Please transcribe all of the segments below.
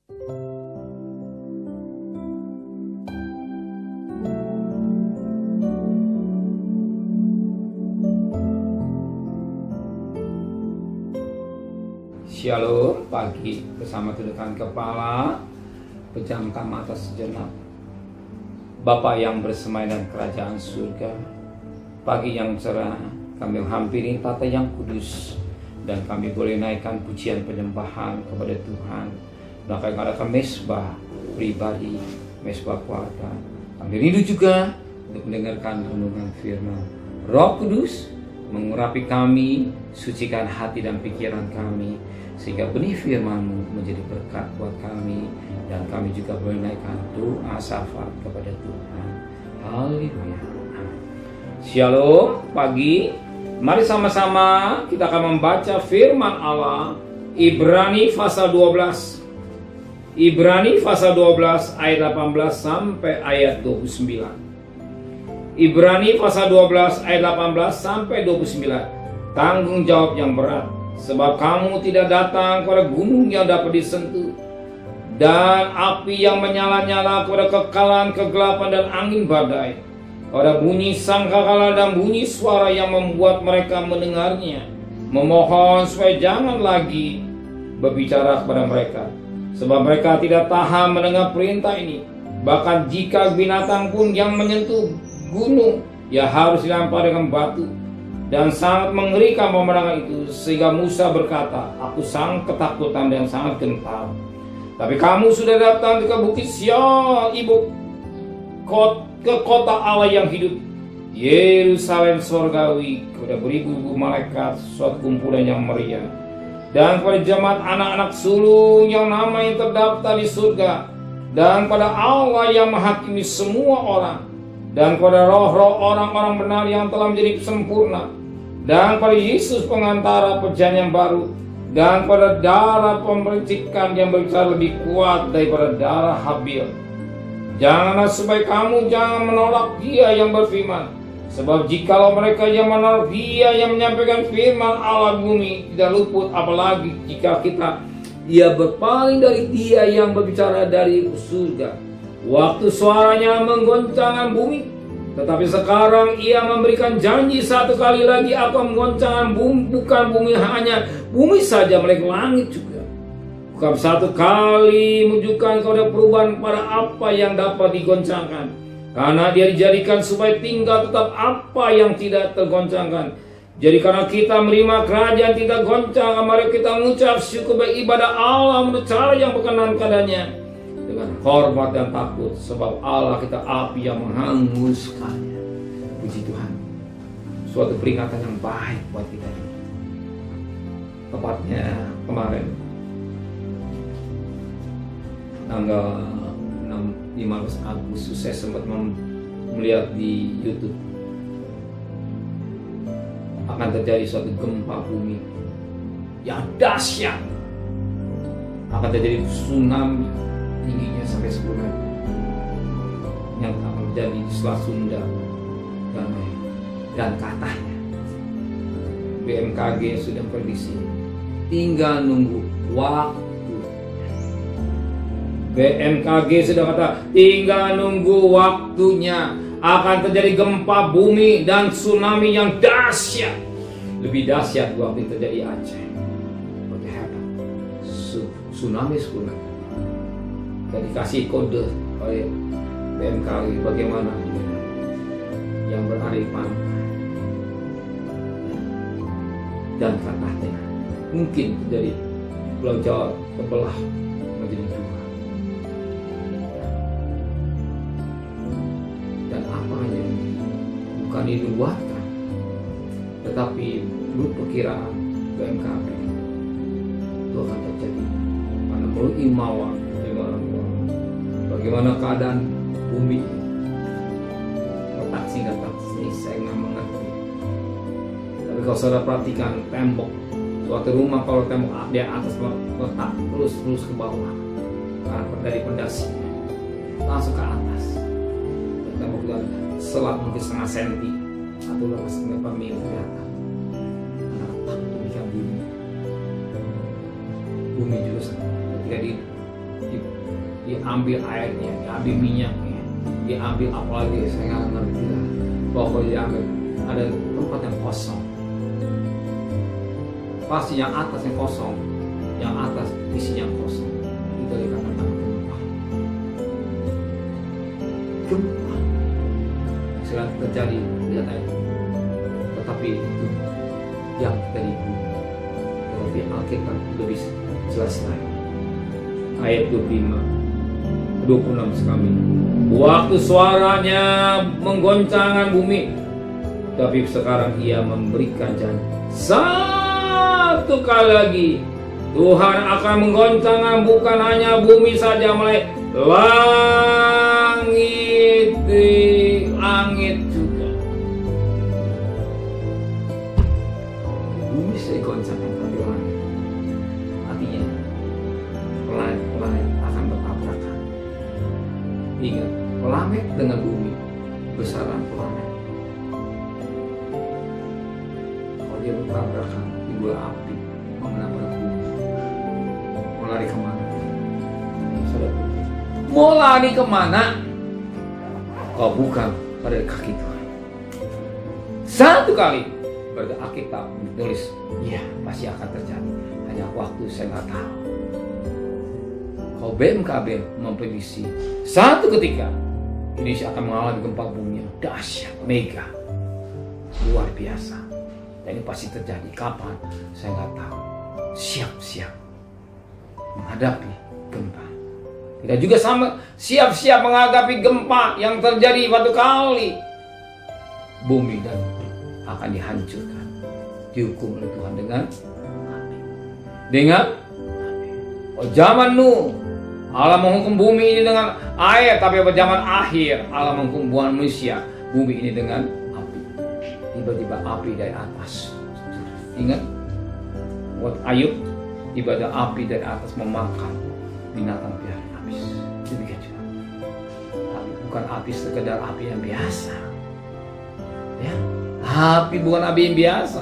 Shalom, pagi bersama tundukkan kepala, pejamkan mata sejenak. Bapa yang bersemayam dalam kerajaan surga, pagi yang cerah, kami menghampiri tata yang kudus, dan kami boleh naikkan pujian penyembahan kepada Tuhan. Dan kami mengadakan mesbah pribadi, mesbah keluarga. Kami rindu juga untuk mendengarkan renungan firman. Roh Kudus mengurapi kami, sucikan hati dan pikiran kami, sehingga benih firman-Mu menjadi berkat buat kami, dan kami juga boleh naikkan doa syafaat kepada Tuhan. Haleluya. Shalom, pagi. Mari sama-sama kita akan membaca firman Allah, Ibrani pasal 12. Ibrani pasal 12 ayat 18 sampai ayat 29. Ibrani pasal 12 ayat 18 sampai 29. Tanggung jawab yang berat. Sebab kamu tidak datang kepada gunung yang dapat disentuh, dan api yang menyala-nyala, kepada kekalahan, kegelapan, dan angin badai, pada bunyi sangkakala dan bunyi suara yang membuat mereka mendengarnya, memohon supaya jangan lagi berbicara kepada mereka, sebab mereka tidak tahan mendengar perintah ini. Bahkan jika binatang pun yang menyentuh gunung, ia harus dilempar dengan batu. Dan sangat mengerikan pemandangan itu, sehingga Musa berkata, aku sangat ketakutan dan sangat gentar. Tapi kamu sudah datang ke bukit Sion, ke kota Allah yang hidup, Yerusalem sorgawi, kepada beribu-ribu malaikat, suatu kumpulan yang meriah, dan pada jemaat anak-anak sulung yang nama yang terdaftar di surga, dan pada Allah yang menghakimi semua orang, dan pada roh-roh orang-orang benar yang telah menjadi sempurna, dan pada Yesus pengantara perjanjian baru, dan pada darah pembercikan yang berbicara lebih kuat daripada darah Habil. Janganlah supaya kamu jangan menolak Dia yang berfirman, sebab jikalau mereka yang menolak Dia yang menyampaikan firman Allah, bumi tidak luput, apalagi jika ia berpaling dari Dia yang berbicara dari surga. Waktu suaranya menggoncangkan bumi, tetapi sekarang ia memberikan janji satu kali lagi akan menggoncangkan bumi, bukan bumi hanya bumi saja, melainkan langit juga. Bukan satu kali menunjukkan kepada perubahan pada apa yang dapat digoncangkan, karena Dia dijadikan supaya tinggal tetap apa yang tidak tergoncangkan. Jadi karena kita menerima kerajaan tidak goncang, mari kita mengucap syukur beribadah Allah menurut cara yang berkenan padanya, dengan hormat dan takut, sebab Allah kita api yang menghanguskannya. Puji Tuhan, suatu peringatan yang baik buat kita ini. Tepatnya kemarin tanggal 15 Agustus saya sempat melihat di YouTube akan terjadi suatu gempa bumi yang dahsyat, akan terjadi tsunami tingginya sampai 10 meter yang akan terjadi di Selat Sunda dan katanya BMKG sudah prediksi, tinggal nunggu waktu. BMKG sudah kata tinggal nunggu waktunya, akan terjadi gempa bumi dan tsunami yang dahsyat, lebih dahsyat waktu itu terjadi Aceh. What happened? Tsunami 10 meter. Dan dikasih kode oleh BMKG bagaimana yang berada di pantai, dan katanya mungkin dari Pulau Jawa terbelah menjadi 2. Dan apa yang bukan diluarkan, tetapi menurut perkiraan BMKG itu akan terjadi. Karena menurut ilmuwan bagaimana keadaan bumi, letak singkat ini saya nggak mengerti. Tapi kalau saudara perhatikan tembok suatu rumah, kalau tembok di atas letak terus ke bawah, karena dari pondasi langsung ke atas, dan tembok itu selat mungkin setengah senti atau setengah mil kelihatan. Karena letak demikian bumi juga ketika diambil airnya, diambil minyaknya, diambil apalagi saya nggak ngerti lah. Pokoknya diambil, ada tempat yang kosong. Pasti yang atas yang kosong, yang atas isinya kosong. Itu dikatakan gempa. Gempa sedang terjadi, lihat aja. Tetapi itu yang dari bumi. Tetapi Alkitab lebih jelas lagi. Ayat 26 sekali. Waktu suaranya menggoncangkan bumi, tapi sekarang ia memberikan janji. Satu kali lagi Tuhan akan menggoncangkan bukan hanya bumi saja, melainkan langit juga. Bumi saya goncangkan tapi langit. Artinya planet akan bertabrakan. Ingat, planet dengan bumi besaran planet. Kalau dia bertabrakan di bola api menabrak bumi, mau lari kemana? Mau lari kemana? Oh bukan pada kaki Tuhan. Satu kali berarti Alkitab menulis, ya pasti akan terjadi. Hanya waktu saya nggak tahu. Kalau BMKB memprediksi satu ketika Indonesia akan mengalami gempa bumi yang dahsyat, mega, luar biasa. Dan ini pasti terjadi. Kapan? Saya nggak tahu. Siap-siap menghadapi gempa. Kita juga sama siap-siap menghadapi gempa yang terjadi suatu kali. Bumi dan akan dihancurkan, dihukum oleh Tuhan dengan api. Dengan api. Zaman Nuh Allah menghukum bumi ini dengan air, tapi pada zaman akhir Allah menghukum manusia bumi ini dengan api. Tiba-tiba api dari atas. Ingat buat Ayub, tiba-tiba api dari atas memakan binatang piara habis. Demikian juga. Tapi bukan api sekedar api yang biasa. Ya, api bukan api yang biasa.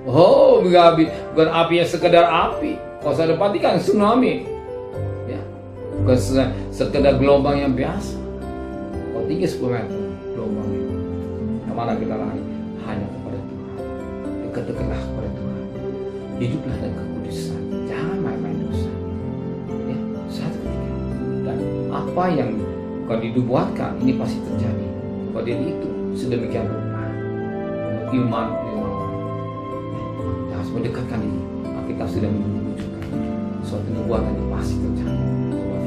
Oh, bukan api yang sekedar api. Kalau saya perhatikan tsunami, ya, bukan sekedar gelombang yang biasa. Kalau tinggi 10 meter gelombangnya, kemana kita lari? Hanya kepada Tuhan. Dekat-dekatlah kepada Tuhan. Hiduplah dan kekudusan. Jangan main-main dosa. Ya, satu ketika. Dan apa yang bukan dibuatkan ini pasti terjadi. Pada itu sedemikian rupa. Iman. Harus mendekatkan diri. Kita sudah menunjukkan suatu nubuatan yang pasti terjadi.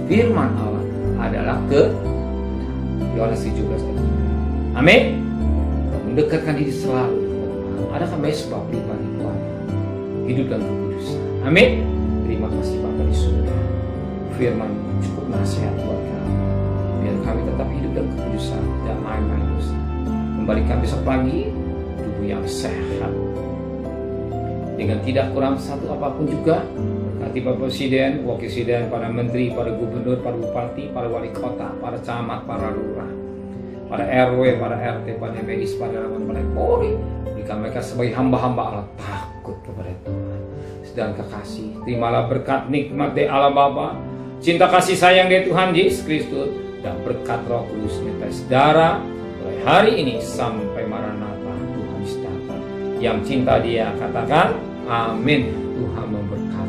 Firman Allah adalah ke Yohanes 17 ayat 5. Amin. Mendekatkan diri selalu. Adakah mesbah pribadi keluarga, hidup dan kekudusan. Amin. Terima kasih Bapa di surga. Firman cukup nasihat buat kami. Biar kami tetap hidup dan kekudusan, tidak main-main dosa. Kembalikan besok pagi tubuh yang sehat, dengan tidak kurang satu apapun juga. Berkati Bapak Presiden, Wakil Presiden, para Menteri, para Gubernur, para Bupati, para Wali Kota, para Camat, para Lurah, para RW, para RT, para medis, para relawan, para Polri. Berikan mereka sebagai hamba-hamba Allah takut kepada Tuhan. Sedang kekasih, terimalah berkat nikmat dari Allah Bapa, cinta kasih sayang dari Tuhan Yesus Kristus, dan berkat Roh Kudus menyertai saudara mulai hari ini sampai Maranatha Tuhan datang. Yang cinta Dia katakan amin. Tuhan memberkati.